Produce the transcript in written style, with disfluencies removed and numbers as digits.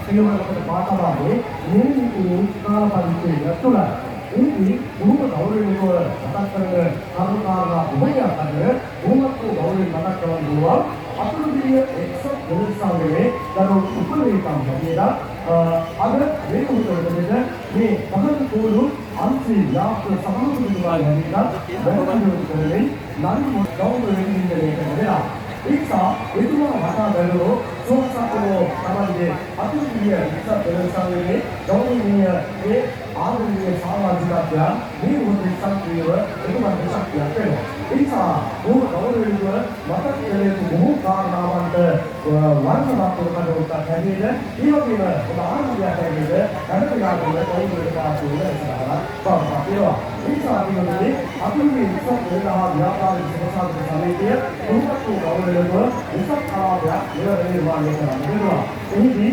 පිළිවෙලකට පාඨවාදී නිර්මිතී කාල පරිච්ඡේදය තුළ ඉන්දී බොහොම ගෞරවණීයව මතක් කරගෙන කරුණාකාරලා උභයක් අතර බොහොමත් ගෞරවයෙන් මතක් කරනවා අතුරුගිරිය එක්සත් වෙනස්ාවේ දරුවෝ උපලේකම් හැටියට අද මේ උදේට මේ පහළ කෝඩු අන්ති යාප්ත සමාජිකවා හැටියට වැඩම කරන්නේ නම් ගෞරවයෙන් ඉන්නේ කියලා. ඒකා එතුමා වටා බැලුවෝ සෝමසක්කෝ තමයි අතුරුගිරිය එක්සත් වෙනස්ාවේ ගෞරවණීය ඒ ආදරණීය සමාජිකත්වය මේ මොහොතේ සක්‍රියව එතුමාට ශක්තියක් වෙනවා. ඒ නිසා බොහෝ ගෞරවණීයව මතක කළේ බොහෝ කාරණාවන්ට වර්ණනාත්මක කටයුත්තක් හැටියට ඒ වගේම ඔබ ආනන්දයක් හැටියට වැඩපිළිවෙල කවුරුද කාටද ඉස්සරහට පාපියවා. ඒ නිසා අපි අතුරුගේ ඉස්සත් වෙලා ව්‍යාපාරික සමාජ සමිතිය බොහෝ ගෞරවණීයව ඉස්සත් ආභාවයක් නිර්මාණය කරනවා. එහිදී